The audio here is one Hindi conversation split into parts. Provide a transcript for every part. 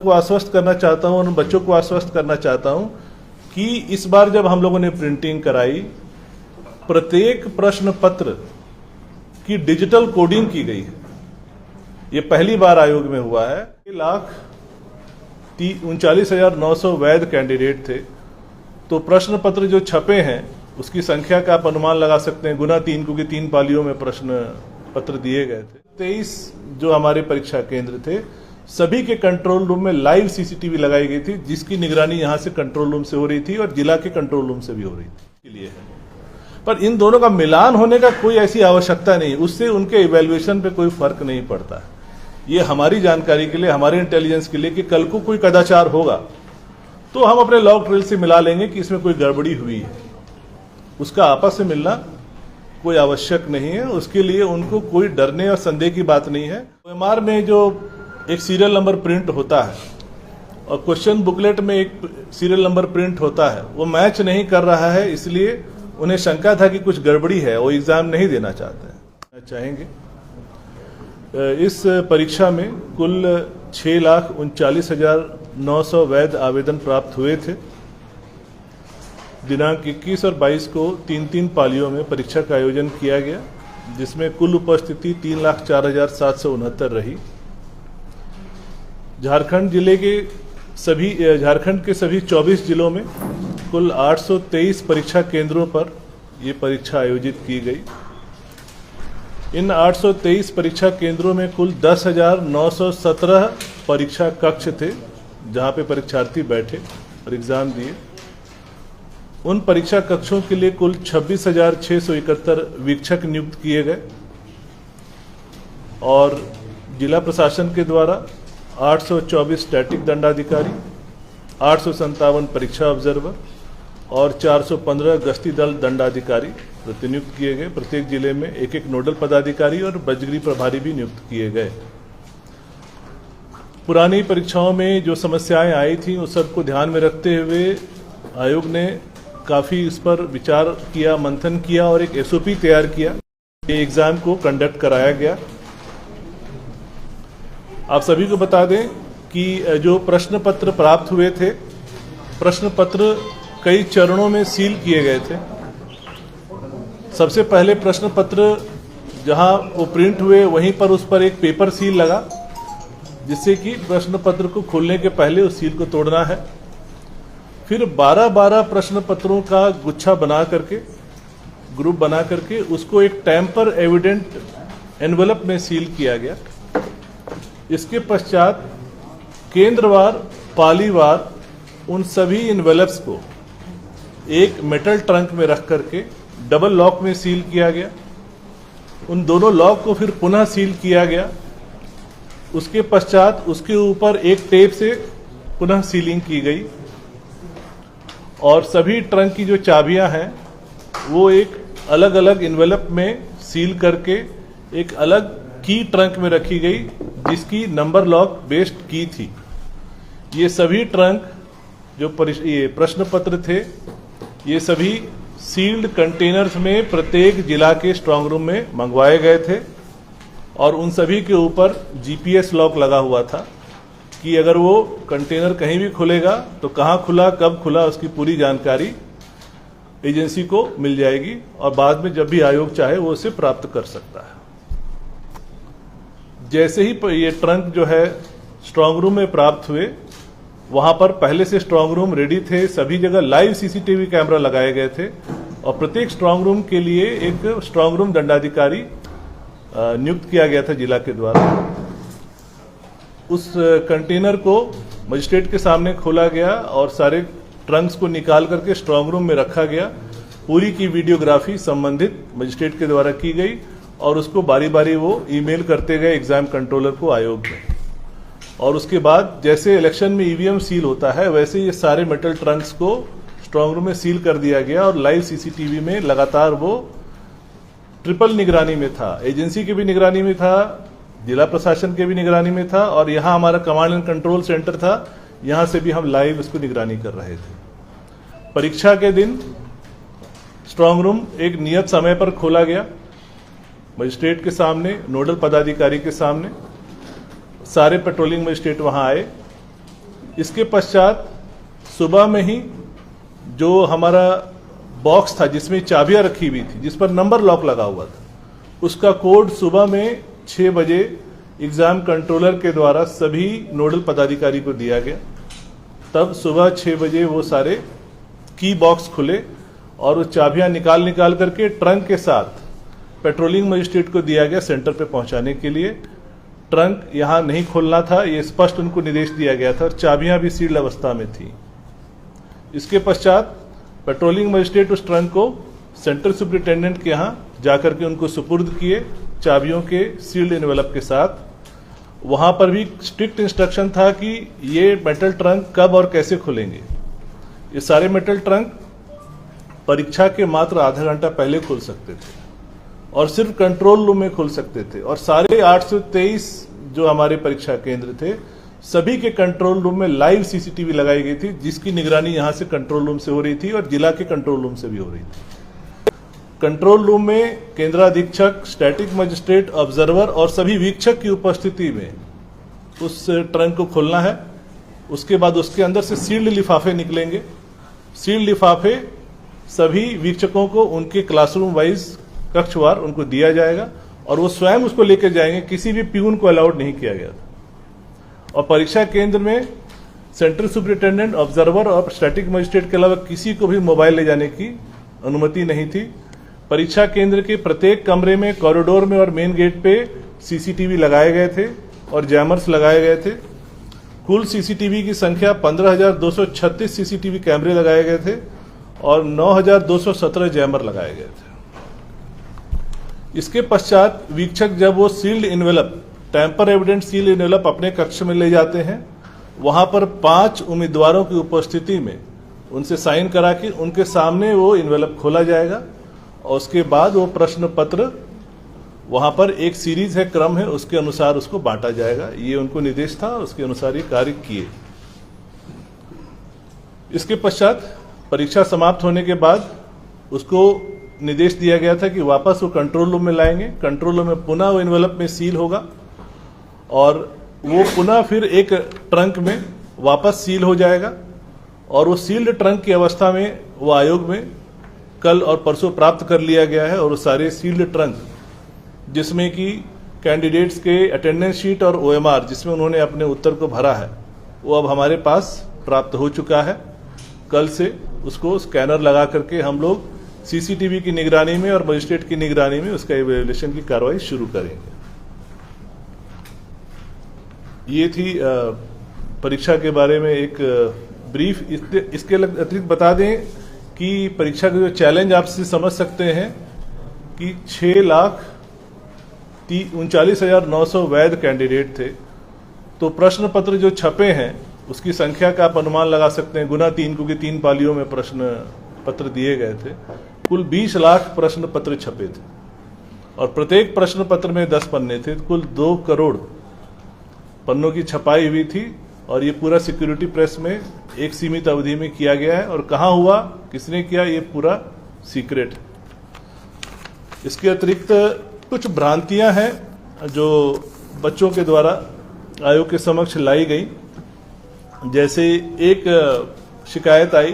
को आश्वस्त करना चाहता हूं और उन बच्चों को आश्वस्त करना चाहता हूं कि इस बार जब हम लोगों ने प्रिंटिंग कराई, प्रत्येक प्रश्न पत्र की डिजिटल कोडिंग की गई है। ये पहली बार आयोग में हुआ है। 1,39,900 वैध कैंडिडेट थे, तो प्रश्न पत्र जो छपे हैं उसकी संख्या का आप अनुमान लगा सकते हैं, गुना 3, क्योंकि 3 पालियों में प्रश्न पत्र दिए गए थे। 23 जो हमारे परीक्षा केंद्र थे, सभी के कंट्रोल रूम में लाइव सीसीटीवी लगाई गई थी, जिसकी निगरानी यहां से कंट्रोल रूम से हो रही थी और जिला के कंट्रोल रूम से भी हो रही थी। के लिए है, पर इन दोनों का मिलान होने का कोई ऐसी आवश्यकता नहीं, उससे उनके इवैल्यूएशन पे कोई फर्क नहीं पड़ता। ये हमारी जानकारी के लिए, हमारे इंटेलिजेंस के लिए कि कल को कोई कदाचार होगा तो हम अपने लॉग ट्रेल से मिला लेंगे कि इसमें कोई गड़बड़ी हुई है। उसका आपस में मिलना कोई आवश्यक नहीं है, उसके लिए उनको कोई डरने और संदेह की बात नहीं है। OMR में जो एक सीरियल नंबर प्रिंट होता है और क्वेश्चन बुकलेट में एक सीरियल नंबर प्रिंट होता है, वो मैच नहीं कर रहा है, इसलिए उन्हें शंका था कि कुछ गड़बड़ी है, वो एग्जाम नहीं देना चाहेंगे। इस परीक्षा में कुल 6,39,900 वैध आवेदन प्राप्त हुए थे। दिनांक 21 और 22 को 3-3 पालियों में परीक्षा का आयोजन किया गया, जिसमें कुल उपस्थिति 3,04,769 रही। झारखंड के सभी 24 जिलों में कुल 823 परीक्षा केंद्रों पर ये परीक्षा आयोजित की गई। इन 823 परीक्षा केंद्रों में कुल 10,917 परीक्षा कक्ष थे, जहां पे परीक्षार्थी बैठे और एग्जाम दिए। उन परीक्षा कक्षों के लिए कुल 26,671 वीक्षक नियुक्त किए गए और जिला प्रशासन के द्वारा 824 स्टैटिक दंडाधिकारी, 857 परीक्षा ऑब्जर्वर और 415 गश्ती दल दंडाधिकारी प्रतिनियुक्त किए गए। प्रत्येक जिले में एक नोडल पदाधिकारी और बजगीरी प्रभारी भी नियुक्त किए गए। पुरानी परीक्षाओं में जो समस्याएं आई थी उस सबको ध्यान में रखते हुए आयोग ने काफी इस पर विचार किया, मंथन किया और एक SOP तैयार किया। ये एग्जाम को कंडक्ट कराया गया। आप सभी को बता दें कि जो प्रश्न पत्र प्राप्त हुए थे, प्रश्न पत्र कई चरणों में सील किए गए थे। सबसे पहले प्रश्न पत्र जहां वो प्रिंट हुए वहीं पर उस पर एक पेपर सील लगा, जिससे कि प्रश्न पत्र को खोलने के पहले उस सील को तोड़ना है। फिर 12-12 प्रश्न पत्रों का गुच्छा बना करके, ग्रुप बना करके उसको एक टैंपर एविडेंट एनवेलप में सील किया गया। इसके पश्चात केंद्रवार, पालीवार उन सभी इन्वेलप्स को एक मेटल ट्रंक में रख करके डबल लॉक में सील किया गया। उन दोनों लॉक को फिर पुनः सील किया गया। उसके पश्चात उसके ऊपर एक टेप से पुनः सीलिंग की गई और सभी ट्रंक की जो चाबियां हैं वो एक अलग अलग इन्वेलप में सील करके एक अलग की ट्रंक में रखी गई, जिसकी नंबर लॉक बेस्ड की थी। ये सभी ट्रंक जो ये प्रश्न पत्र थे, ये सभी सील्ड कंटेनर्स में प्रत्येक जिला के स्ट्रांग रूम में मंगवाए गए थे और उन सभी के ऊपर GPS लॉक लगा हुआ था कि अगर वो कंटेनर कहीं भी खुलेगा तो कहाँ खुला, कब खुला, उसकी पूरी जानकारी एजेंसी को मिल जाएगी और बाद में जब भी आयोग चाहे वो उसे प्राप्त कर सकता है। जैसे ही ये ट्रंक जो है स्ट्रांग रूम में प्राप्त हुए, वहां पर पहले से स्ट्रांग रूम रेडी थे, सभी जगह लाइव CCTV कैमरा लगाए गए थे और प्रत्येक स्ट्रांग रूम के लिए एक स्ट्रांग रूम दंडाधिकारी नियुक्त किया गया था जिला के द्वारा। उस कंटेनर को मजिस्ट्रेट के सामने खोला गया और सारे ट्रंक्स को निकाल करके स्ट्रांग रूम में रखा गया। पूरी की वीडियोग्राफी संबंधित मजिस्ट्रेट के द्वारा की गई और उसको बारी बारी वो ईमेल करते गए एग्जाम कंट्रोलर को आयोग में। और उसके बाद जैसे इलेक्शन में EVM सील होता है, वैसे ये सारे मेटल ट्रंक्स को स्ट्रांग रूम में सील कर दिया गया और लाइव CCTV में लगातार वो ट्रिपल निगरानी में था। एजेंसी की भी निगरानी में था, जिला प्रशासन के भी निगरानी में था और यहाँ हमारा कमांड एंड कंट्रोल सेंटर था, यहाँ से भी हम लाइव इसको निगरानी कर रहे थे। परीक्षा के दिन स्ट्रांग रूम एक नियत समय पर खोला गया, मजिस्ट्रेट के सामने, नोडल पदाधिकारी के सामने। सारे पेट्रोलिंग मजिस्ट्रेट वहां आए इसके पश्चात सुबह में ही जो हमारा बॉक्स था जिसमें चाबियां रखी हुई थी, जिस पर नंबर लॉक लगा हुआ था, उसका कोड सुबह में 6 बजे एग्जाम कंट्रोलर के द्वारा सभी नोडल पदाधिकारी को दिया गया। तब सुबह 6 बजे वो सारे की बॉक्स खुले और वो चाबियां निकाल करके ट्रंक के साथ पेट्रोलिंग मजिस्ट्रेट को दिया गया सेंटर पे पहुंचाने के लिए। ट्रंक यहां नहीं खोलना था, ये स्पष्ट उनको निर्देश दिया गया था और चाबियां भी सील्ड अवस्था में थी। इसके पश्चात पेट्रोलिंग मजिस्ट्रेट उस ट्रंक को सेंटर सुपरिटेंडेंट के यहाँ जाकर के उनको सुपुर्द किए चाबियों के सील्ड एनवेलप के साथ। वहां पर भी स्ट्रिक्ट इंस्ट्रक्शन था कि ये मेटल ट्रंक कब और कैसे खुलेंगे। ये सारे मेटल ट्रंक परीक्षा के मात्र आधा घंटा पहले खुल सकते थे और सिर्फ कंट्रोल रूम में खुल सकते थे, और सारे 823 जो हमारे परीक्षा केंद्र थे सभी के कंट्रोल रूम में लाइव सीसीटीवी लगाई गई थी, जिसकी निगरानी यहां से कंट्रोल रूम से हो रही थी और जिला के कंट्रोल रूम से भी हो रही थी। कंट्रोल रूम में केंद्राधीक्षक, स्टैटिक मजिस्ट्रेट, ऑब्जर्वर और सभी वीक्षक की उपस्थिति में उस ट्रंक को खोलना है। उसके बाद उसके अंदर से सील्ड लिफाफे निकलेंगे। सील्ड लिफाफे सभी वीक्षकों को उनके क्लासरूम वाइज कक्षवार उनको दिया जाएगा और वो स्वयं उसको लेकर जाएंगे। किसी भी प्यून को अलाउड नहीं किया गया था। और परीक्षा केंद्र में सेंट्रल सुपरिटेंडेंट, ऑब्जर्वर और स्टैटिक मजिस्ट्रेट के अलावा किसी को भी मोबाइल ले जाने की अनुमति नहीं थी। परीक्षा केंद्र के प्रत्येक कमरे में, कॉरिडोर में और मेन गेट पे सीसीटीवी लगाए गए थे और जैमर्स लगाए गए थे। कुल सीसीटीवी की संख्या 15,236 सीसीटीवी कैमरे लगाए गए थे और 9,217 जैमर लगाए गए थे। इसके पश्चात वीक्षक जब वो sealed envelope, tamper evident sealed envelope अपने कक्ष में ले जाते हैं, वहां पर 5 उम्मीदवारों की उपस्थिति में उनसे साइन करा के उनके सामने वो इन्वेलप खोला जाएगा और उसके बाद वो प्रश्न पत्र वहां पर एक सीरीज है, क्रम है, उसके अनुसार उसको बांटा जाएगा। ये उनको निर्देश था, उसके अनुसार ये कार्य किए। इसके पश्चात परीक्षा समाप्त होने के बाद उसको निर्देश दिया गया था कि वापस वो कंट्रोल रूम में लाएंगे। कंट्रोल रूम में पुनः वो इन्वेलप में सील होगा और वो पुनः फिर एक ट्रंक में वापस सील हो जाएगा और वो सील्ड ट्रंक की अवस्था में वो आयोग में कल और परसों प्राप्त कर लिया गया है। और वो सारे सील्ड ट्रंक जिसमें कि कैंडिडेट्स के अटेंडेंस शीट और ओएमआर जिसमें उन्होंने अपने उत्तर को भरा है, वो अब हमारे पास प्राप्त हो चुका है। कल से उसको स्कैनर लगा करके हम लोग सीसीटीवी की निगरानी में और मजिस्ट्रेट की निगरानी में उसका इवैल्यूएशन की कार्रवाई शुरू करेंगे। ये थी परीक्षा के बारे में एक ब्रीफ। इसके अतिरिक्त बता दें कि परीक्षा के जो चैलेंज आपसे समझ सकते हैं कि 6,39,900 वैध कैंडिडेट थे, तो प्रश्न पत्र जो छपे हैं उसकी संख्या का आप अनुमान लगा सकते हैं, गुना 3, क्योंकि 3 पालियों में प्रश्न पत्र दिए गए थे। कुल 20 लाख प्रश्न पत्र छपे थे और प्रत्येक प्रश्न पत्र में 10 पन्ने थे। कुल 2 करोड़ पन्नों की छपाई हुई थी और ये पूरा सिक्योरिटी प्रेस में एक सीमित अवधि में किया गया है। और कहाँ हुआ, किसने किया, ये पूरा सीक्रेट है। इसके अतिरिक्त कुछ भ्रांतियां हैं जो बच्चों के द्वारा आयोग के समक्ष लाई गई। जैसे एक शिकायत आई,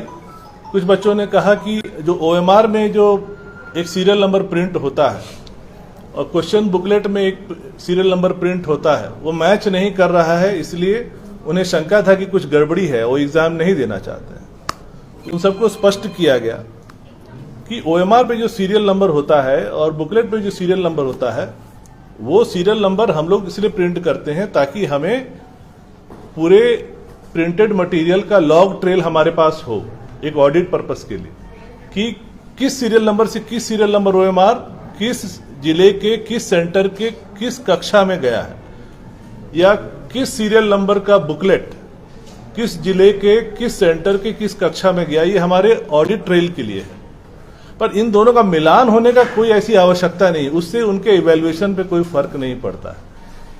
कुछ बच्चों ने कहा कि जो ओएमआर में जो एक सीरियल नंबर प्रिंट होता है और क्वेश्चन बुकलेट में एक सीरियल नंबर प्रिंट होता है, वो मैच नहीं कर रहा है, इसलिए उन्हें शंका था कि कुछ गड़बड़ी है, वो एग्जाम नहीं देना चाहते हैं। उन सबको स्पष्ट किया गया कि ओएमआर पे जो सीरियल नंबर होता है और बुकलेट पे जो सीरियल नंबर होता है, वो सीरियल नंबर हम लोग इसलिए प्रिंट करते हैं ताकि हमें पूरे प्रिंटेड मटेरियल का लॉग ट्रेल हमारे पास हो, एक ऑडिट पर्पस के लिए, कि किस सीरियल नंबर से किस सीरियल नंबर ओएमआर किस जिले के किस सेंटर के किस कक्षा में गया है, या किस सीरियल नंबर का बुकलेट किस जिले के किस सेंटर के किस कक्षा में गया। ये हमारे ऑडिट ट्रेल के लिए है, पर इन दोनों का मिलान होने का कोई ऐसी आवश्यकता नहीं, उससे उनके इवैल्यूएशन पे कोई फर्क नहीं पड़ता है।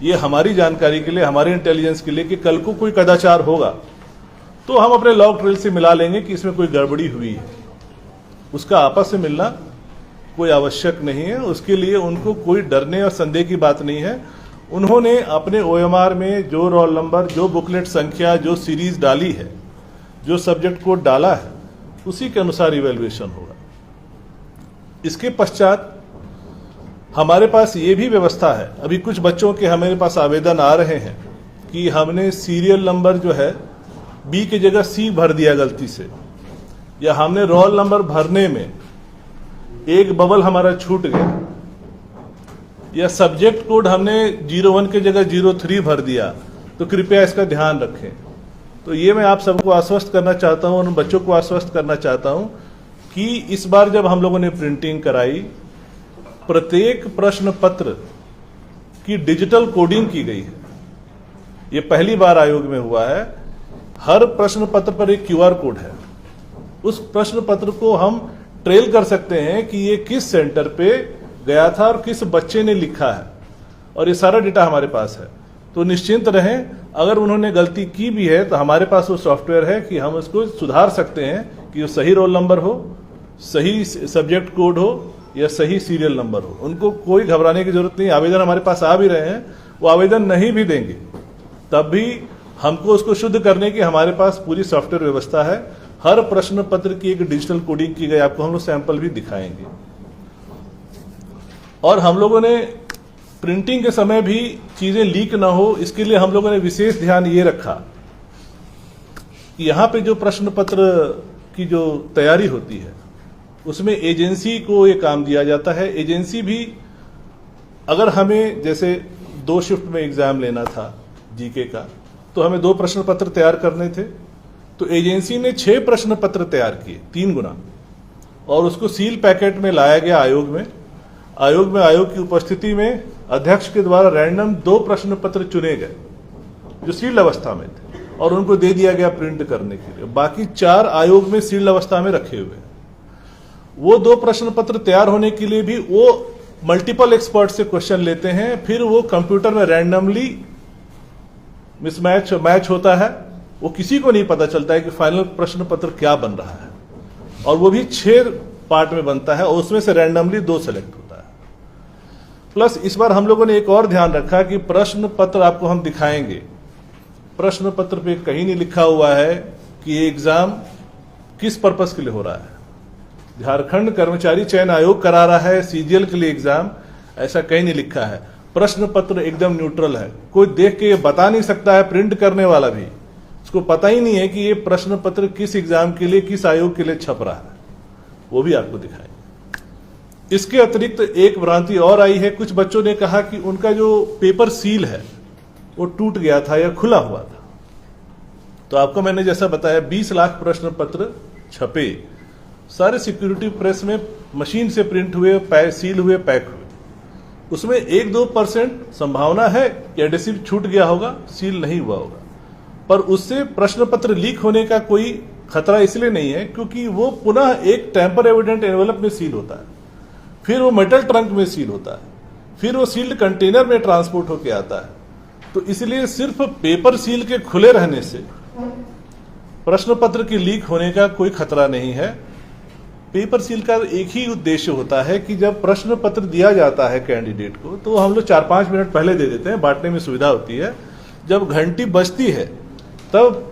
ये हमारी जानकारी के लिए, हमारे इंटेलिजेंस के लिए कि कल को कोई कदाचार होगा तो हम अपने लॉग ट्रेल से मिला लेंगे कि इसमें कोई गड़बड़ी हुई है। उसका आपस में मिलना कोई आवश्यक नहीं है, उसके लिए उनको कोई डरने और संदेह की बात नहीं है। उन्होंने अपने OMR में जो रोल नंबर, जो बुकलेट संख्या, जो सीरीज डाली है, जो सब्जेक्ट कोड डाला है, उसी के अनुसार इवैल्यूएशन होगा। इसके पश्चात हमारे पास ये भी व्यवस्था है, अभी कुछ बच्चों के हमारे पास आवेदन आ रहे हैं कि हमने सीरियल नंबर जो है बी की जगह सी भर दिया गलती से, या हमने रोल नंबर भरने में एक बबल हमारा छूट गया, या सब्जेक्ट कोड हमने 01 की जगह 03 भर दिया, तो कृपया इसका ध्यान रखें। तो ये मैं आप सबको आश्वस्त करना चाहता हूं और उन बच्चों को आश्वस्त करना चाहता हूं कि इस बार जब हम लोगों ने प्रिंटिंग कराई, प्रत्येक प्रश्न पत्र की डिजिटल कोडिंग की गई है। ये पहली बार आयोग में हुआ है। हर प्रश्न पत्र पर एक QR कोड है। उस प्रश्न पत्र को हम ट्रेल कर सकते हैं कि ये किस सेंटर पे गया था और किस बच्चे ने लिखा है, और ये सारा डेटा हमारे पास है। तो निश्चिंत रहें, अगर उन्होंने गलती की भी है तो हमारे पास वो सॉफ्टवेयर है कि हम उसको सुधार सकते हैं कि वो सही रोल नंबर हो, सही सब्जेक्ट कोड हो, या सही सीरियल नंबर हो। उनको कोई घबराने की जरूरत नहीं। आवेदन हमारे पास आ भी रहे हैं, वो आवेदन नहीं भी देंगे तब भी हमको उसको शुद्ध करने की हमारे पास पूरी सॉफ्टवेयर व्यवस्था है। हर प्रश्न पत्र की एक डिजिटल कोडिंग की गई, आपको हम लोग सैंपल भी दिखाएंगे। और हम लोगों ने प्रिंटिंग के समय भी चीजें लीक ना हो, इसके लिए हम लोगों ने विशेष ध्यान ये रखा कि यहां पे जो प्रश्न पत्र की जो तैयारी होती है उसमें एजेंसी को ये काम दिया जाता है। एजेंसी भी, अगर हमें जैसे 2 शिफ्ट में एग्जाम लेना था जीके का, तो हमें 2 प्रश्न पत्र तैयार करने थे, तो एजेंसी ने 6 प्रश्न पत्र तैयार किए, 3 गुना, और उसको सील पैकेट में लाया गया आयोग में। आयोग की उपस्थिति में अध्यक्ष के द्वारा रैंडम 2 प्रश्न पत्र चुने गए जो सील्ड अवस्था में थे, और उनको दे दिया गया प्रिंट करने के लिए। बाकी 4 आयोग में सील्ड अवस्था में रखे हुए। वो 2 प्रश्न पत्र तैयार होने के लिए भी वो मल्टीपल एक्सपर्ट से क्वेश्चन लेते हैं, फिर वो कंप्यूटर में रैंडमली मैच होता है। वो किसी को नहीं पता चलता है कि फाइनल प्रश्न पत्र क्या बन रहा है, और वो भी 6 पार्ट में बनता है, और उसमें से रैंडमली 2 सेलेक्ट होता है। प्लस इस बार हम लोगों ने एक और ध्यान रखा कि प्रश्न पत्र आपको हम दिखाएंगे, प्रश्न पत्र पे कहीं नहीं लिखा हुआ है कि ये एग्जाम किस पर्पस के लिए हो रहा है। झारखंड कर्मचारी चयन आयोग करा रहा है सीजीएल के लिए एग्जाम, ऐसा कहीं नहीं लिखा है। प्रश्न पत्र एकदम न्यूट्रल है, कोई देख के ये बता नहीं सकता है, प्रिंट करने वाला भी उसको पता ही नहीं है कि ये प्रश्न पत्र किस एग्जाम के लिए, किस आयोग के लिए छप रहा है, वो भी आपको दिखाएंगे। इसके अतिरिक्त एक भ्रांति और आई है, कुछ बच्चों ने कहा कि उनका जो पेपर सील है वो टूट गया था या खुला हुआ था। तो आपको मैंने जैसा बताया 20 लाख प्रश्न पत्र छपे, सारे सिक्योरिटी प्रेस में मशीन से प्रिंट हुए, सील हुए, पैक हुए। उसमें 1-2% संभावना है कि एडेसिव छूट गया होगा, सील नहीं हुआ होगा, पर उससे प्रश्न पत्र लीक होने का कोई खतरा इसलिए नहीं है क्योंकि वो पुनः एक टेम्पर एविडेंट एनवेलप में सील होता है, फिर वो मेटल ट्रंक में सील होता है, फिर वो सील्ड कंटेनर में ट्रांसपोर्ट होकर आता है। तो इसलिए सिर्फ पेपर सील के खुले रहने से प्रश्न पत्र की लीक होने का कोई खतरा नहीं है। पेपर सील का एक ही उद्देश्य होता है कि जब प्रश्न पत्र दिया जाता है कैंडिडेट को, तो हम लोग 4-5 मिनट पहले दे देते हैं, बांटने में सुविधा होती है। जब घंटी बजती है तब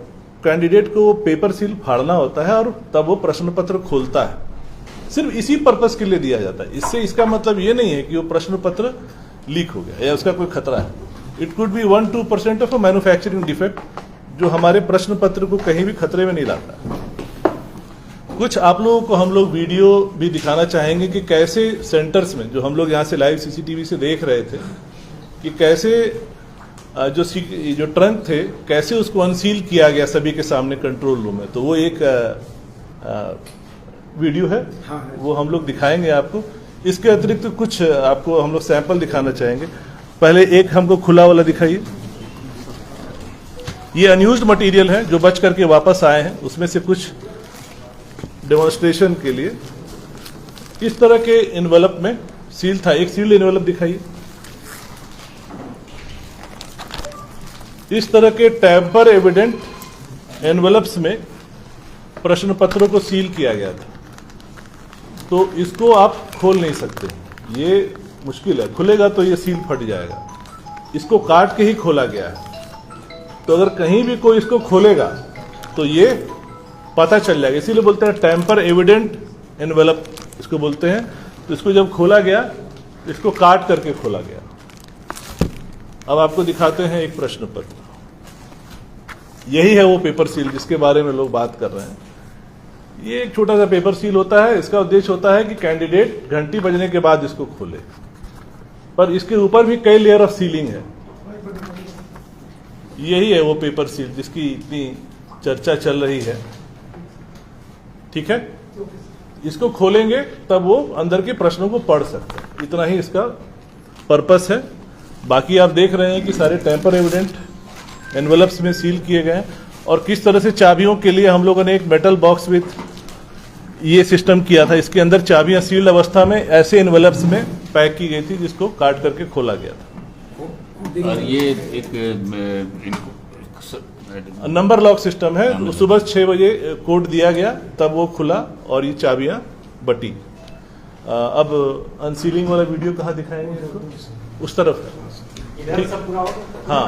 कैंडिडेट को वो पेपर सील फाड़ना होता है और तब वो प्रश्न पत्र खोलता है। सिर्फ इसी पर्पस के लिए दिया जाता है। इससे इसका मतलब ये नहीं है कि वो प्रश्न पत्र लीक हो गया या उसका कोई खतरा है। It could be 1-2% of a manufacturing defect, जो हमारे प्रश्न पत्र को कहीं भी खतरे में नहीं लाता। कुछ आप लोगों को हम लोग वीडियो भी दिखाना चाहेंगे कि कैसे सेंटर्स में, जो हम लोग यहाँ से लाइव सीसीटीवी से देख रहे थे, कि कैसे जो ट्रंक थे कैसे उसको अनसील किया गया सभी के सामने कंट्रोल रूम में। तो वो एक वीडियो है, वो हम लोग दिखाएंगे आपको। इसके अतिरिक्त कुछ आपको हम लोग सैंपल दिखाना चाहेंगे। पहले एक हमको खुला वाला दिखाइए। ये अनयूज्ड मटेरियल है जो बच करके वापस आए हैं, उसमें से कुछ डेमोन्स्ट्रेशन के लिए। इस तरह के एनवेलप में सील था, एक सील्ड एनवेलप दिखाइए। इस तरह के टैम्पर एविडेंट एनवेलप्स में प्रश्न पत्रों को सील किया गया था, तो इसको आप खोल नहीं सकते, ये मुश्किल है, खुलेगा तो ये सील फट जाएगा। इसको काट के ही खोला गया है। तो अगर कहीं भी कोई इसको खोलेगा तो ये पता चल जाएगा। इसीलिए बोलते हैं टेम्पर एविडेंट एनवेलप इसको बोलते हैं। तो इसको जब खोला गया, इसको काट करके खोला गया। अब आपको दिखाते हैं एक प्रश्न पत्र। यही है वो पेपर सील जिसके बारे में लोग बात कर रहे हैं। ये एक छोटा सा पेपर सील होता है। इसका उद्देश्य होता है कि कैंडिडेट घंटी बजने के बाद इसको खोले, पर इसके ऊपर भी कई लेयर ऑफ सीलिंग है। यही है वो पेपर सील जिसकी इतनी चर्चा चल रही है। ठीक है, इसको खोलेंगे तब वो अंदर के प्रश्नों को पढ़ सकते हैं। इतना ही इसका पर्पस है। बाकी आप देख रहे हैं कि सारे टेम्पर एविडेंट एनवेलप्स में सील किए गए हैं। और किस तरह से चाबियों के लिए हम लोगों ने एक मेटल बॉक्स विथ ये सिस्टम किया था। इसके अंदर चाबियां सील्ड अवस्था में ऐसे एनवेलप्स में पैक की गई थी जिसको काट करके खोला गया था। और ये एक नंबर लॉक सिस्टम है। तो सुबह 6 बजे कोड दिया गया, तब वो खुला और ये चाबियां बटी। अब अनसीलिंग वाला वीडियो कहाँ दिखाएंगे इसको? उस तरफ है। ठीक, हाँ।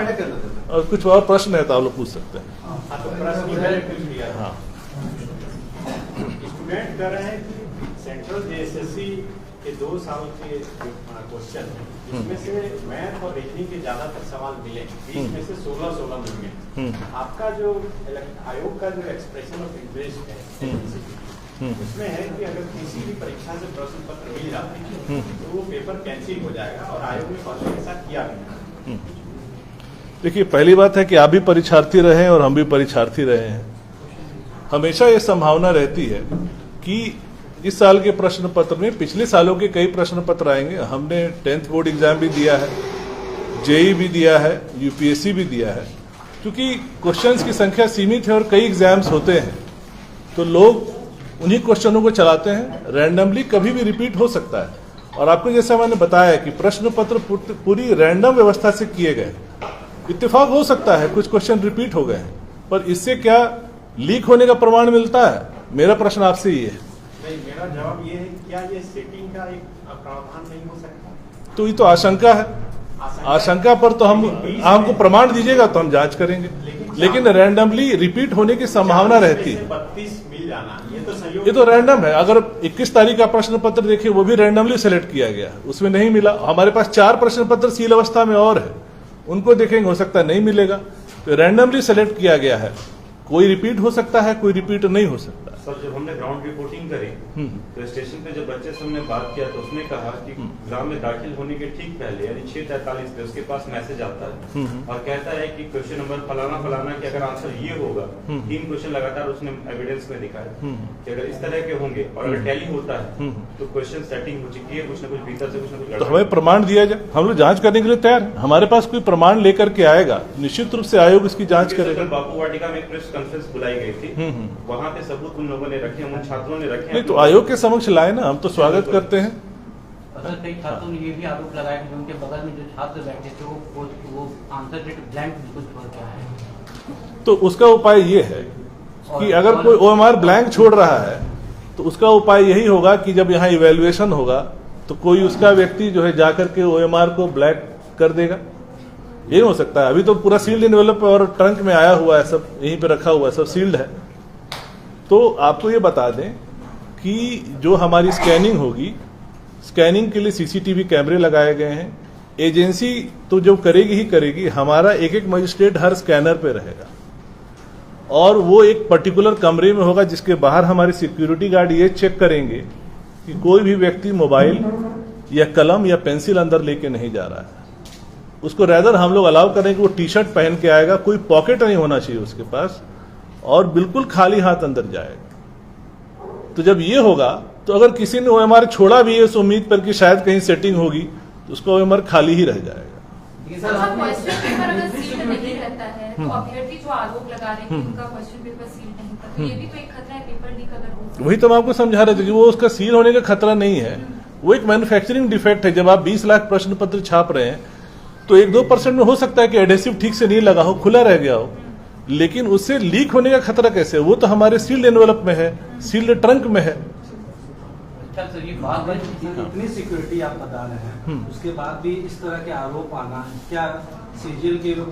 और कुछ और प्रश्न है तो आप लोग पूछ सकते हैं। हाँ, स्टूडेंट कह रहे हैं कि सेंट्रल जेएसएससी के 2 साल के क्वेश्चन इसमें से मैथ और रीजनिंग के ज्यादातर सवाल मिले, 20 में से 16 मिल गए। आपका जो आयोग का जो एक्सप्रेशन ऑफ इंटरेस्ट है उसमें है कि अगर किसी भी परीक्षा से प्रश्न पत्र मिल जाते हैं तो वो पेपर कैंसिल हो जाएगा, और आयोग ने कॉलेज ऐसा किया नहीं। देखिए, पहली बात है कि आप भी परीक्षार्थी रहे हैं और हम भी परीक्षार्थी रहे हैं। हमेशा ये संभावना रहती है कि इस साल के प्रश्न पत्र में पिछले सालों के कई प्रश्न पत्र आएंगे। हमने 10th बोर्ड एग्जाम भी दिया है, जेई भी दिया है, यूपीएससी भी दिया है। क्योंकि क्वेश्चंस की संख्या सीमित है और कई एग्जाम्स होते हैं, तो लोग उन्हीं क्वेश्चनों को चलाते हैं। रैंडमली कभी भी रिपीट हो सकता है। और आपको जैसा मैंने बताया कि प्रश्न पत्र पूरी रैंडम व्यवस्था से किए गए। इत्तेफाक हो सकता है कुछ क्वेश्चन रिपीट हो गए, पर इससे क्या लीक होने का प्रमाण मिलता है? मेरा प्रश्न आपसे ये है। नहीं, मेरा जवाब ये है, क्या ये सेटिंग का एक प्रावधान नहीं हो सकता? तो ये तो आशंका है। आशंका पर तो हमको प्रमाण दीजिएगा तो हम जांच करेंगे, लेकिन रैंडमली रिपीट होने की संभावना रहती है। 32 मिल जाना ये तो रैंडम है। अगर 21 तारीख का प्रश्न पत्र देखिए, वो भी रैंडमली सेलेक्ट किया गया, उसमें नहीं मिला। हमारे पास 4 प्रश्न पत्र सील अवस्था में और है, उनको देखेंगे, हो सकता है नहीं मिलेगा। तो रैंडमली सेलेक्ट किया गया है। कोई रिपीट हो सकता है, कोई रिपीट नहीं हो सकता। सर, जब हमने ग्राउंड रिपोर्टिंग करी तो स्टेशन पे जब बच्चे से हमने बात किया तो उसने कहा कि ग्राम में दाखिल होने के ठीक पहले यानी 6:43 पे उसके पास मैसेज आता है और कहता है कि क्वेश्चन नंबर फलाना फलाना कि अगर आंसर ये होगा, 3 क्वेश्चन लगातार उसने एविडेंस में दिखाया कि अगर इस तरह के होंगे और अगर टैली होता है तो क्वेश्चन सेटिंग हो चुकी है, कुछ न कुछ भीतर से कुछ न कुछ। तो हमें प्रमाण दिया जाए, हम लोग जांच करने के लिए तैयार हैं। हमारे पास कोई प्रमाण लेकर के आएगा, निश्चित रूप से आयोग इसकी जांच करेगा। बापू वाटिका में प्रेस कॉन्फ्रेंस बुलाई गई थी, वहाँ पे सबूत उन लोगों ने रखे, उन छात्रों ने रखे। नहीं तो आयोग के समक्ष लाए ना, हम तो स्वागत करते हैं। कई छात्रों ने ये भी आरोप लगाया कि उनके बगल में जो छात्र बैठे थे वो आंसर शीट ब्लैंक बिल्कुल छोड़ के आए। तो उसका उपाय ये है कि अगर कोई ओएमआर ब्लैंक छोड़ रहा है तो उसका उपाय यही होगा कि जब यहाँ इवैल्यूएशन होगा तो कोई उसका व्यक्ति जो है जाकर के ओएमआर को ब्लैक कर देगा। ये हो सकता है। अभी तो पूरा सील्ड एनवेलप और ट्रंक में आया हुआ है, सब यहीं पे रखा हुआ है, सब सील्ड है। तो आपको ये बता दें कि जो हमारी स्कैनिंग होगी, स्कैनिंग के लिए सीसीटीवी कैमरे लगाए गए हैं। एजेंसी तो जो करेगी ही करेगी, हमारा एक एक मजिस्ट्रेट हर स्कैनर पे रहेगा और वो एक पर्टिकुलर कमरे में होगा जिसके बाहर हमारे सिक्योरिटी गार्ड ये चेक करेंगे कि कोई भी व्यक्ति मोबाइल या कलम या पेंसिल अंदर लेके नहीं जा रहा है। उसको रैदर हम लोग अलाउ करेंगे वो टी शर्ट पहन के आएगा, कोई पॉकेट नहीं होना चाहिए उसके पास और बिल्कुल खाली हाथ अंदर जाएगा। तो जब ये होगा तो अगर किसी ने ओएमआर छोड़ा भी है उस उम्मीद पर कि शायद कहीं सेटिंग होगी तो उसका ओएमआर खाली ही रह जाएगा। क्वेश्चन पेपर अगर सील्ड नहीं रहता है तो अभ्यर्थी जो आरोप लगा रहे हैं उनका क्वेश्चन पेपर सील नहीं था, तो ये भी तो एक खतरा है पेपर लीक अगर हो। वही तो मैं आपको समझा रहे थे कि वो उसका सील होने का खतरा नहीं है, वो एक मैन्युफैक्चरिंग डिफेक्ट है। जब आप 20 लाख प्रश्न पत्र छाप रहे हैं तो 1-2% में हो सकता है कि एडेसिव ठीक से नहीं लगा हो, खुला रह गया हो, लेकिन उससे लीक होने का खतरा कैसे? वो तो हमारे सील्ड एनवेलप में है, सील्ड ट्रंक में है। इतनी सिक्योरिटी आप बता रहे हैं, उसके बाद भी इस तरह के आरोप आना क्या सीजीएल के जो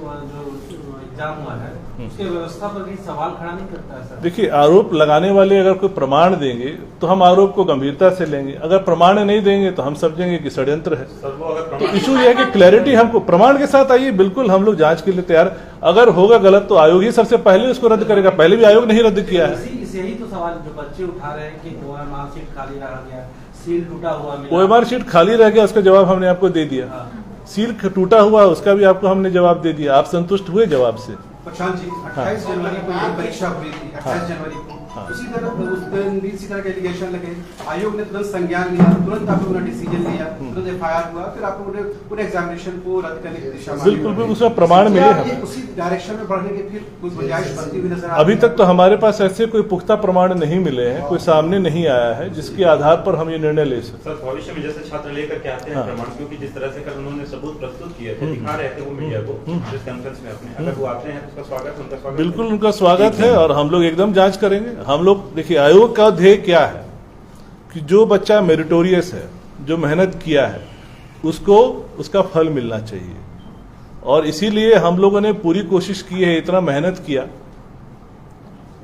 एग्जाम हुआ है उसके व्यवस्था पर भी सवाल खड़ा नहीं करता है सर? देखिए, आरोप लगाने वाले अगर कोई प्रमाण देंगे तो हम आरोप को गंभीरता से लेंगे, अगर प्रमाण नहीं देंगे तो हम समझेंगे कि षड्यंत्र है। सर वो अगर तो इशू ये है कि क्लैरिटी हमको प्रमाण के साथ आइए, बिल्कुल हम लोग जांच के लिए तैयार। अगर होगा गलत तो आयोग ही सबसे पहले उसको रद्द करेगा, पहले भी आयोग नहीं रद्द किया है। यही तो सवाल जो बच्चे उठा रहे हैं कि OMR शीट खाली रह गया, सील टूटा हुआ मिला। OMR शीट खाली रह गया, उसका जवाब हमने आपको दे दिया। सील टूटा हुआ उसका भी आपको हमने जवाब दे दिया। आप संतुष्ट हुए जवाब से? प्रशांत जी, 28 जनवरी को ये परीक्षा हुई थी, 28 जनवरी को उसी तरह उस दिन भी इसी तरह के एलिगेशन लगे, आयोग ने तुरंत संज्ञान लिया, तुरंत आप लोगों ने डिसीजन लिया, तुरंत FIR हुआ, फिर आप लोगों ने पूरे एग्जामिनेशन को रद्द करने की दिशा में बिल्कुल उसका प्रमाण मिले हमें। उसी डायरेक्शन में बढ़ने के फिर कुछ गुंजाइश बनती हुई नजर आ अभी तक तो हमारे पास ऐसे कोई पुख्ता प्रमाण नहीं मिले हैं, कोई सामने नहीं आया है जिसके आधार पर हम ये निर्णय ले सकते। सर भविष्य में जैसे छात्र लेकर के आते हैं प्रमाण, क्योंकि जिस तरह से कल उन्होंने सबूत प्रस्तुत किए थे, दिखा रहे थे वो मीडिया को प्रेस कॉन्फ्रेंस में अपने, अगर वो आते हैं तो उसका स्वागत, उनका स्वागत बिल्कुल उनका स्वागत है और हम लोग एकदम जांच करेंगे। हम लोग देखिए, आयोग का ध्येय क्या है कि जो बच्चा मेरिटोरियस है, जो मेहनत किया है, उसको उसका फल मिलना चाहिए। और इसीलिए हम लोगों ने पूरी कोशिश की है, इतना मेहनत किया,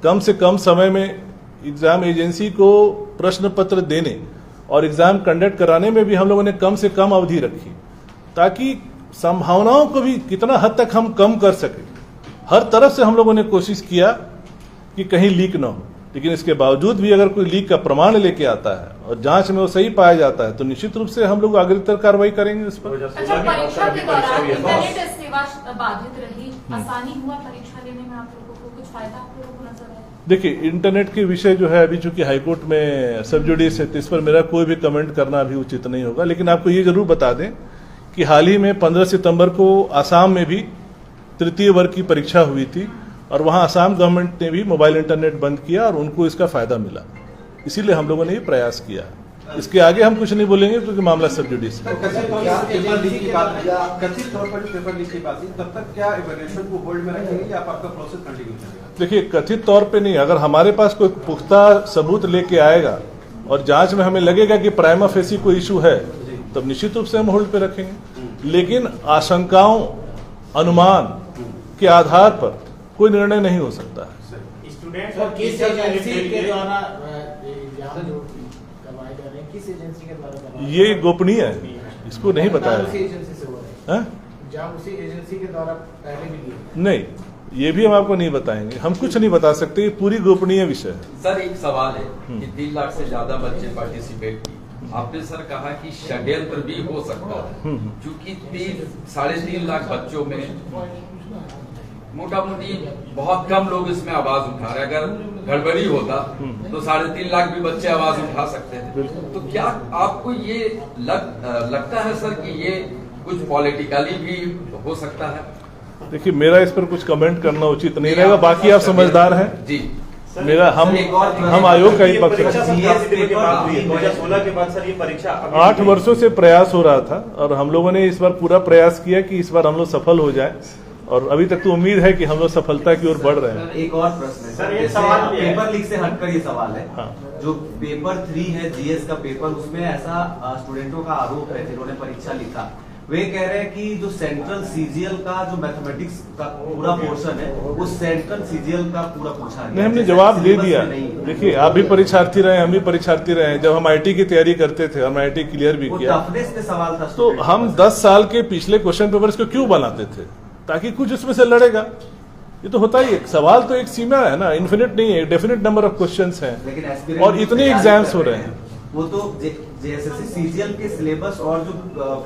कम से कम समय में एग्जाम एजेंसी को प्रश्न पत्र देने और एग्जाम कंडक्ट कराने में भी हम लोगों ने कम से कम अवधि रखी, ताकि संभावनाओं को भी कितना हद तक हम कम कर सके। हर तरफ से हम लोगों ने कोशिश किया कि कहीं लीक ना हो, लेकिन इसके बावजूद भी अगर कोई लीक का प्रमाण लेके आता है और जांच में वो सही पाया जाता है तो निश्चित रूप से हम लोग अग्रतर कार्रवाई करेंगे उस पर। अच्छा, परीक्षा के दौरान इंटरनेट सेवा बाधित रही, आसानी हुआ परीक्षा लेने में आप लोगों को, कुछ फायदा आप लोगों को नजर आया? देखिए, इंटरनेट के विषय जो है अभी चूंकि हाईकोर्ट में सब जुडिस है, तो इस पर मेरा कोई भी कमेंट करना अभी उचित नहीं होगा। लेकिन आपको ये जरूर बता दें कि हाल ही में 15 सितंबर को आसाम में भी तृतीय वर्ग की परीक्षा हुई थी और वहां असम गवर्नमेंट ने भी मोबाइल इंटरनेट बंद किया और उनको इसका फायदा मिला। इसीलिए हम लोगों ने ये प्रयास किया। इसके आगे हम कुछ नहीं बोलेंगे क्योंकि मामला सब जुडिस है। कथित तौर पर पेपर लीक की बात है, तब तक क्या इवैल्यूएशन को होल्ड में रखेंगे या आपका प्रोसेस कंटिन्यू चलेगा? देखिए, कथित तौर पे नहीं, अगर हमारे पास कोई पुख्ता सबूत लेके आएगा और जांच में हमें लगेगा कि प्राइमा फेसी कोई इशू है, तब निश्चित रूप से हम होल्ड पे रखेंगे। लेकिन आशंकाओं, अनुमान के आधार पर कोई निर्णय नहीं हो सकता है। स्टूडेंट्स और और किस टीचर एजेंसी के के द्वारा एग्जाम जो करवाए जा रहे हैं, किस एजेंसी के द्वारा करवाए? ये गोपनीय है, इसको नहीं बताया। उसी एजेंसी से हो रहे हैं, एग्जाम उसी एजेंसी के द्वारा पहले भी लिए? नहीं, ये भी हम आपको नहीं बताएंगे, हम कुछ नहीं बता सकते, ये पूरी गोपनीय विषय है। सर एक सवाल है कि 3 लाख से ज्यादा बच्चे पार्टिसिपेट किए, आपने सर कहा कि षड्यंत्र भी हो सकता है, क्योंकि 3-3.5 लाख बच्चों में मोटा मोटी बहुत कम लोग इसमें आवाज उठा रहे। अगर गड़बड़ी होता तो 3.5 लाख भी बच्चे आवाज उठा सकते थे। तो क्या आपको ये लगता है सर कि ये कुछ पॉलिटिकली भी हो सकता है? देखिए, मेरा इस पर कुछ कमेंट करना उचित नहीं रहेगा, बाकी आप समझदार हैं जी। मेरा हम आयोग का ही पक्ष है। 2016 के बाद सर ये परीक्षा 8 वर्षों से प्रयास हो रहा था और हम लोगों ने इस बार पूरा प्रयास किया कि इस बार हम लोग सफल हो जाए और अभी तक तो उम्मीद है कि हम लोग सफलता की ओर बढ़ रहे हैं। एक और प्रश्न है सर, ये सवाल भी है। पेपर लीक से हटकर ये सवाल है। हाँ। जो पेपर 3 है जीएस का पेपर, उसमें ऐसा स्टूडेंटों का आरोप है जिन्होंने परीक्षा लिखा, वे कह रहे हैं कि जो सेंट्रल सीजीएल का जो मैथमेटिक्स का पूरा पोर्शन है वो सेंट्रल सीजीएल का पूरा पूछा नहीं, हमने जवाब दे दिया। देखिए, आप भी परीक्षार्थी रहे, हम भी परीक्षार्थी रहे। जब हम आईटी की तैयारी करते थे, हम आईटी क्लियर भी किया, टफनेस पे सवाल था। तो हम 10 साल के पिछले क्वेश्चन पेपर्स को क्यों बनाते थे? ताकि कुछ उसमें से लड़ेगा। ये तो होता ही है, सवाल तो एक सीमा है ना, इन्फिनिट नहीं है, डेफिनेट नंबर ऑफ क्वेश्चंस हैं। लेकिन और इतने एग्जाम्स हो रहे हैं, वो तो जेएसएससी सीजीएल के सिलेबस और जो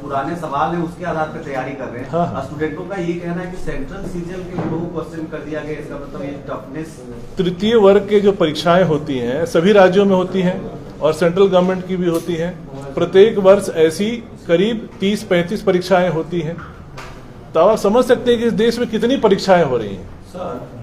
पुराने सवाल है उसके आधार पर तैयारी कर रहे हैं। हाँ। स्टूडेंटों का ये कहना है कि सेंट्रल सीजीएल के 2 क्वेश्चन कर दिया गया, इसका मतलब ये टफनेस। तृतीय वर्ग के जो परीक्षाएं होती हैं सभी राज्यों में होती हैं और सेंट्रल गवर्नमेंट की भी होती हैं। प्रत्येक वर्ष ऐसी करीब 30-35 परीक्षाएं होती हैं। तो आप समझ सकते हैं कि इस देश में कितनी परीक्षाएं हो रही हैं।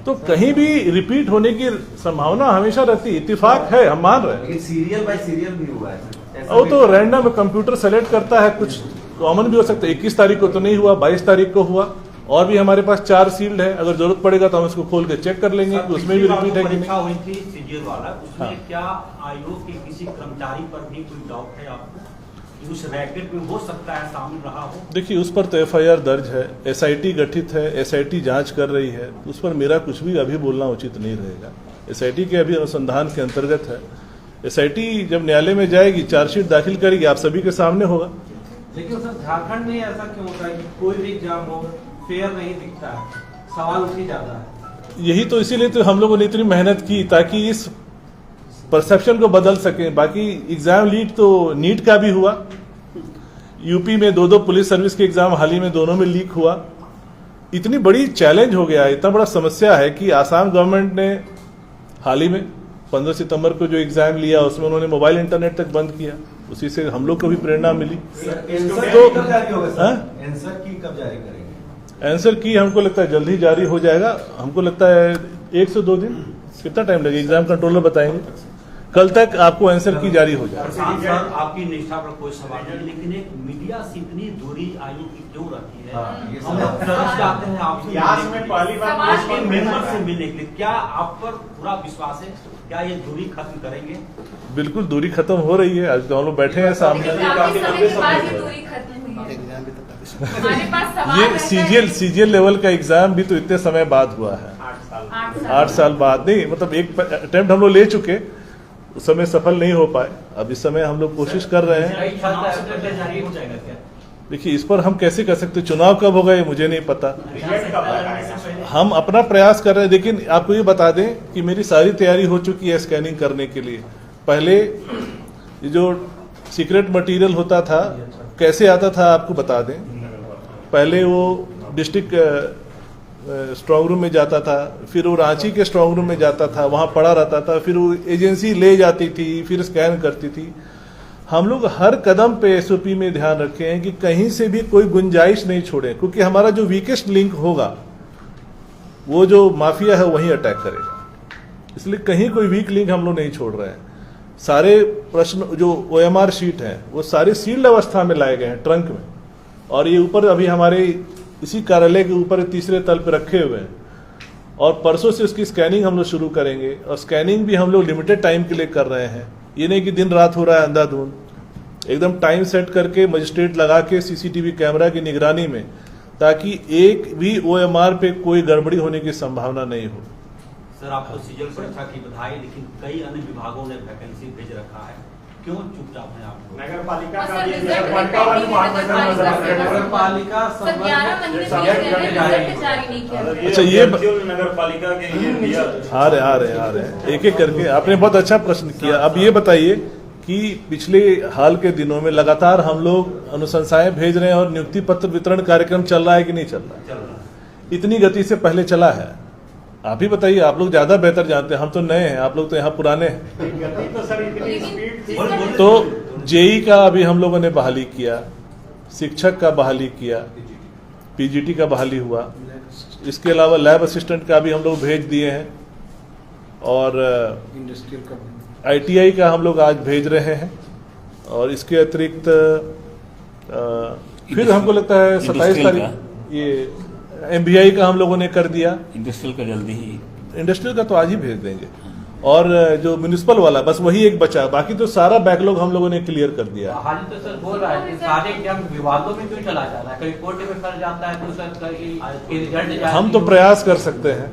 तो कहीं भी रिपीट होने की संभावना हमेशा रहती है। इत्तेफाक है, हम मान रहे हैं। सीरियल बाय सीरियल भी हुआ है, वो तो रैंडम कंप्यूटर सेलेक्ट करता है, कुछ कॉमन भी हो सकता है। 21 तारीख को तो नहीं हुआ, 22 तारीख को हुआ। और भी हमारे पास 4 सील्ड है, अगर जरूरत पड़ेगा तो हम इसको खोल के चेक कर लेंगे कि उसमें भी रिपीट है कि परीक्षा नहीं। हुई थी सीजीएल वाला, उसमें हाँ। क्या आयोग के किसी कर्मचारी पर भी कोई डाउट है आपको? उस रैकेट में हो सकता है शामिल रहा हो? देखिए, उस पर तो एफआईआर दर्ज है, एसआईटी गठित है, एसआईटी जांच कर रही है, उस पर मेरा कुछ भी अभी बोलना उचित नहीं रहेगा। एसआईटी के अभी अनुसंधान के अंतर्गत है। एसआईटी जब न्यायालय में जाएगी, चार्जशीट दाखिल करेगी, आप सभी के सामने होगा। लेकिन सर झारखंड में ऐसा क्यों होता है कि कोई भी एग्जाम हो फेयर नहीं दिखता है, सवाल उठी जाता है? यही तो इसीलिए तो हम लोगों ने इतनी मेहनत की ताकि इस परसेप्शन को बदल सके। बाकी एग्जाम लीक तो नीट का भी हुआ, यूपी में 2 पुलिस सर्विस के एग्जाम हाल ही में दोनों में लीक हुआ। इतनी बड़ी चैलेंज हो गया, इतना बड़ा समस्या है कि आसाम गवर्नमेंट ने हाल ही में 15 सितंबर को जो एग्जाम लिया उसमें उन्होंने मोबाइल इंटरनेट तक बंद किया। उसी से हम लोग को भी प्रेरणा मिली। आंसर की कब जारी करेंगे? आंसर की हमको लगता है जल्द ही जारी हो जाएगा। हमको लगता है 1 से 2 दिन, कितना टाइम लगेगा एग्जाम कंट्रोलर बताएंगे। कल तक आपको आंसर की जारी हो जाएगा। सर आपकी निष्ठा पर कोई सवाल नहीं, लेकिन एक मीडिया से इतनी दूरी आयु की क्यों रहती है? हम लोग तरस जाते हैं आपसे मेंबर से मिलने के लिए। क्या आप पर पूरा विश्वास है? क्या ये दूरी खत्म करेंगे? बिल्कुल दूरी खत्म हो रही है। आज तो हम लोग बैठे हैं सामने। ये सीजीएल लेवल का एग्जाम भी तो इतने समय बाद हुआ है, 8 साल बाद। नहीं मतलब एक अटेम्प्ट हम लोग ले चुके, उस समय सफल नहीं हो पाए। अब इस समय हम लोग कोशिश कर रहे हैं। देखिए, इस पर हम कैसे कर सकते, चुनाव कब होगा ये मुझे नहीं पता। हम अपना प्रयास कर रहे हैं। लेकिन आपको ये बता दें कि मेरी सारी तैयारी हो चुकी है स्कैनिंग करने के लिए। पहले ये जो सीक्रेट मटेरियल होता था कैसे आता था आपको बता दें। पहले वो डिस्ट्रिक्ट स्ट्रांग रूम में जाता था, फिर वो रांची के स्ट्रांग रूम में जाता था, वहां पड़ा रहता था, फिर वो एजेंसी ले जाती थी, फिर स्कैन करती थी। हम लोग हर कदम पे एसओपी में ध्यान रखे हैं कि कहीं से भी कोई गुंजाइश नहीं छोड़े, क्योंकि हमारा जो वीकेस्ट लिंक होगा वो जो माफिया है वहीं अटैक करेगा। इसलिए कहीं कोई वीक लिंक हम लोग नहीं छोड़ रहे हैं। सारे प्रश्न जो ओएमआर शीट है वो सारे सील्ड अवस्था में लाए गए हैं ट्रंक में, और ये ऊपर अभी हमारे इसी कार्यालय के ऊपर 3रे तल पे रखे हुए हैं। और परसों से उसकी स्कैनिंग हम लोग शुरू करेंगे, और स्कैनिंग भी हम लोग लिमिटेड टाइम के लिए कर रहे हैं। ये नहीं कि दिन रात हो रहा है अंधाधुंध। एकदम टाइम सेट करके मजिस्ट्रेट लगा के सीसीटीवी कैमरा की निगरानी में, ताकि एक भी ओएमआर पे कोई गड़बड़ी होने की संभावना नहीं हो। सर आपको सीजीएल परीक्षा की बधाई, लेकिन कई अन्य विभागों ने वैकेंसी भेज रखा है, क्यों चुपचाप है आप? नगर पालिका का अच्छा, ये नगर पालिका के आ रहे एक एक करके आपने बहुत अच्छा प्रश्न किया। अब ये बताइए कि पिछले हाल के दिनों में लगातार हम लोग अनुशंसाएं भेज रहे हैं और नियुक्ति पत्र वितरण कार्यक्रम चल रहा है कि नहीं चल रहा है? इतनी गति से पहले चला है? आप ही बताइए, आप लोग ज्यादा बेहतर जानते हैं, हम तो नए हैं, आप लोग तो यहाँ पुराने हैं। तो जेई का अभी हम लोगों ने बहाली किया, शिक्षक का बहाली किया, पीजीटी का बहाली हुआ, इसके अलावा लैब असिस्टेंट का भी हम लोग भेज दिए हैं, और आईटीआई का हम लोग आज भेज रहे हैं। और इसके अतिरिक्त फिर हमको लगता है 27 तारीख ये एमबीआई का हम लोगों ने कर दिया। इंडस्ट्रियल का जल्दी ही, इंडस्ट्रियल का तो आज ही भेज देंगे। और जो म्युनिसिपल वाला बस वही एक बचा, बाकी तो सारा बैकलॉग हम लोगों ने क्लियर कर दिया। हाल तो सर बोल रहा है कि सारे एग्जाम विवादों में क्यों चला जाता है, कहीं कोर्ट में फंस जाता है तो सर कहीं रिजल्ट। हम तो प्रयास कर सकते हैं,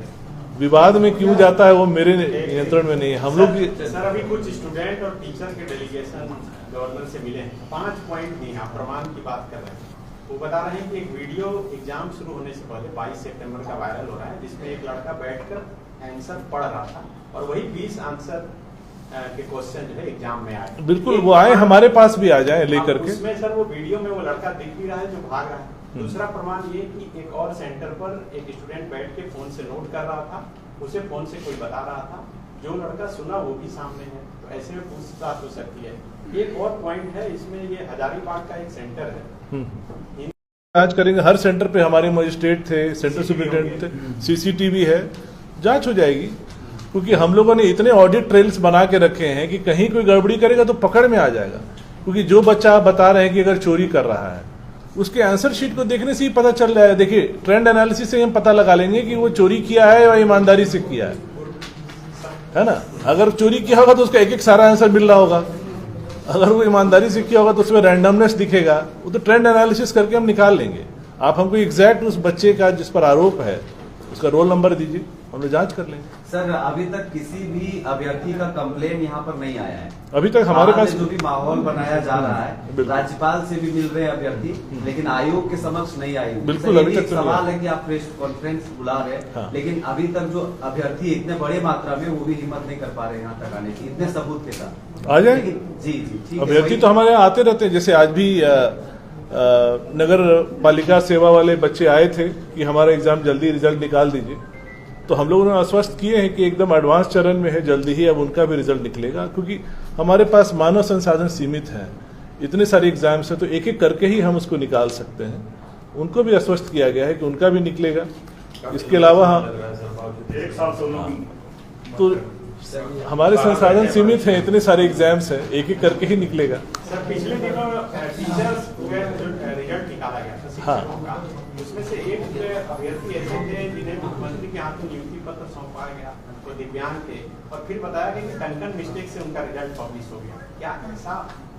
विवाद में क्यों जाता है वो मेरे नियंत्रण में नहीं है। हम लोग सर अभी कुछ स्टूडेंट और टीचर के डेलीगेशन गवर्नर से मिले हैं, 5 पॉइंट दिए हैं, प्रमाण की बात कर रहे हैं। वो बता रहे हैं कि एक वीडियो एग्जाम शुरू होने से पहले 22 सितंबर का वायरल हो रहा है, जिसमें एक लड़का बैठकर आंसर पढ़ रहा था, और वही 20 आंसर के क्वेश्चन जो है एग्जाम में आए। बिल्कुल, वो आए हमारे पास भी आ जाए लेकर के। उसमें सर वो वीडियो में वो लड़का दिख भी रहा है जो भाग रहा है। दूसरा प्रमाण ये कि एक और सेंटर पर एक स्टूडेंट बैठ के फोन से नोट कर रहा था, उसे फोन से कोई बता रहा था, जो लड़का सुना वो भी सामने है, तो ऐसे में पूछताछ हो सकती है। एक और पॉइंट है इसमें, ये हजारीबाग का एक सेंटर है, आज करेंगे। हर सेंटर पे हमारे मजिस्ट्रेट थे, सेंटर सुपरिटेंडेंट थे, सीसीटीवी है, जांच हो जाएगी। क्योंकि हम लोगों ने इतने ऑडिट ट्रेल्स बना के रखे हैं कि कहीं कोई गड़बड़ी करेगा तो पकड़ में आ जाएगा। क्योंकि जो बच्चा आप बता रहे हैं कि अगर चोरी कर रहा है, उसके आंसर शीट को देखने से ही पता चल रहा है। देखिए, ट्रेंड एनालिसिस से हम पता लगा लेंगे कि वो चोरी किया है या ईमानदारी से किया है ना। अगर चोरी किया होगा तो उसका एक एक सारा आंसर मिल रहा होगा। अगर वो ईमानदारी से किया होगा तो उसमें रैंडमनेस दिखेगा, वो तो ट्रेंड एनालिसिस करके हम निकाल लेंगे। आप हमको एग्जैक्ट उस बच्चे का जिस पर आरोप है उसका रोल नंबर दीजिए, हम लोग जांच कर लेंगे। सर अभी तक किसी भी अभ्यर्थी का कंप्लेन यहाँ पर नहीं आया है। अभी तक हमारे पास जो भी माहौल बनाया जा रहा है, राज्यपाल से भी मिल रहे हैं अभ्यर्थी, लेकिन आयोग के समक्ष नहीं आई। बिल्कुल, अभी तक सवाल है कि आप प्रेस कॉन्फ्रेंस बुला रहे हैं, हाँ। लेकिन अभी तक जो अभ्यर्थी इतने बड़े मात्रा में, वो भी हिम्मत नहीं कर पा रहे यहाँ तक आने की, इतने सबूत के साथ। आ जाए जी जी ठीक है। अभ्यर्थी तो हमारे यहाँ आते रहते हैं, जैसे आज भी नगर पालिका सेवा वाले बच्चे आए थे कि हमारा एग्जाम जल्दी रिजल्ट निकाल दीजिए, तो हम लोगों ने आश्वस्त किए हैं कि एकदम एडवांस चरण में है, जल्दी ही अब उनका भी रिजल्ट निकलेगा, क्योंकि हमारे पास मानव संसाधन सीमित है, इतने सारे एग्जाम्स हैं, तो एक एक करके ही हम उसको निकाल सकते हैं। उनको भी आश्वस्त किया गया है कि उनका भी निकलेगा। इसके अलावा तो हमारे संसाधन सीमित हैं, इतने सारे एग्जाम्स हैं, एक एक करके ही निकलेगा। सर पिछले दिनों टीचर्स रिजल्ट निकाला गया था शिक्षकों का, उसमें से एक अभ्यर्थी ऐसे थे जिन्हें मुख्यमंत्री के हाथ में नियुक्ति पत्र सौंपा गया, तो दिव्यांग थे, और फिर बताया गया कि टंकन मिस्टेक से उनका रिजल्ट पब्लिश हो गया। क्या ऐसा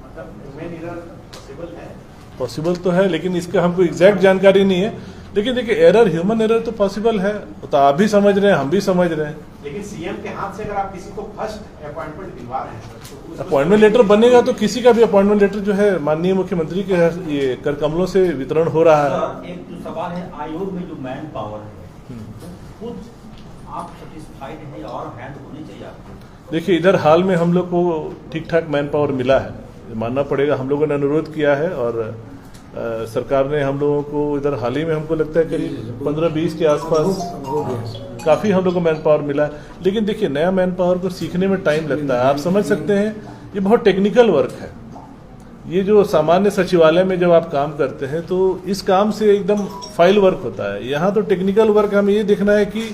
मतलब ह्यूमन एरर पॉसिबल है? पॉसिबल तो है, लेकिन इसका हमको एग्जैक्ट जानकारी नहीं है। लेकिन देखिए एरर, ह्यूमन एरर तो पॉसिबल है, तो आप भी समझ रहे हैं, हम भी समझ रहे हैं। लेकिन सीएम के हाथ से अगर आप किसी को फर्स्ट अपॉइंटमेंट दिलवा रहे हैं, तो अपॉइंटमेंट लेटर बनेगा तो किसी का भी अपॉइंटमेंट लेटर जो है माननीय मुख्यमंत्री के ये कर कमलों से वितरण हो रहा है। एक जो सवाल है, आयोग में जो मैन पावर है, खुद आप सेटिस्फाइड है और हैंड होनी चाहिए आपको? देखिए इधर हाल में हम लोग को ठीक ठाक मैन पावर मिला है, मानना पड़ेगा। हम लोगों ने अनुरोध किया है और सरकार ने हम लोगों को इधर हाल ही में, हमको लगता है करीब 15-20 के आसपास काफ़ी हम लोग को मैन पावर मिला है। लेकिन देखिए नया मैन पावर को सीखने में टाइम लगता है, आप समझ सकते हैं, ये बहुत टेक्निकल वर्क है। ये जो सामान्य सचिवालय में जब आप काम करते हैं तो इस काम से एकदम फाइल वर्क होता है। यहाँ तो टेक्निकल वर्क हमें ये देखना है कि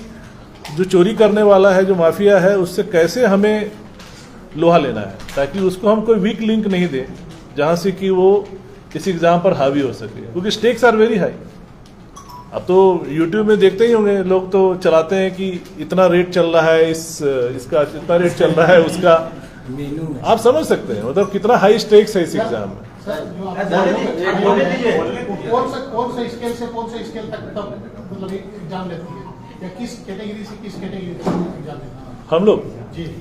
जो चोरी करने वाला है, जो माफिया है, उससे कैसे हमें लोहा लेना है, ताकि उसको हम कोई वीक लिंक नहीं दें जहाँ से कि वो इस एग्जाम पर हावी हो सके, क्योंकि स्टेक्स आर वेरी हाई। अब तो YouTube में देखते ही होंगे, लोग तो चलाते हैं कि इतना रेट चल रहा है, इसका इतना रेट चल रहा है, उसका आप समझ सकते हैं मतलब कितना हाई स्टेक्स है इस एग्जाम में। कौन से स्केल से कौन से स्केल तक मतलब एग्जाम लेती है, या किस कैटेगरी से किस कैटेगरी तक एग्जाम लेती है? हम लोग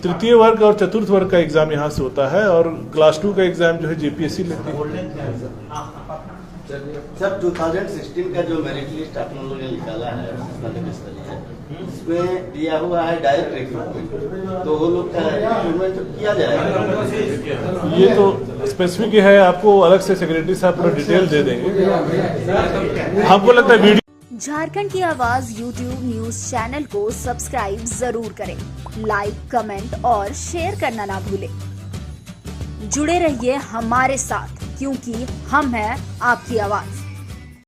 तृतीय वर्ग और चतुर्थ वर्ग का एग्जाम यहाँ से होता है, और क्लास 2 का एग्जाम जो है JPSC लेती है। सर 2016 का जो मेरिट लिस्ट आप लोगों ने निकाला है इसमें दिया हुआ है डायरेक्ट रिक्रूटमेंट, तो वो लोग का रिक्रूटमेंट किया जाएगा? ये तो स्पेसिफिक है, आपको अलग से सेक्रेटरी साहब पूरा डिटेल दे देंगे। हमको लगता है वीडियो झारखंड की आवाज YouTube न्यूज चैनल को सब्सक्राइब जरूर करें, लाइक, कमेंट और शेयर करना ना भूलें। जुड़े रहिए हमारे साथ, क्योंकि हम हैं आपकी आवाज।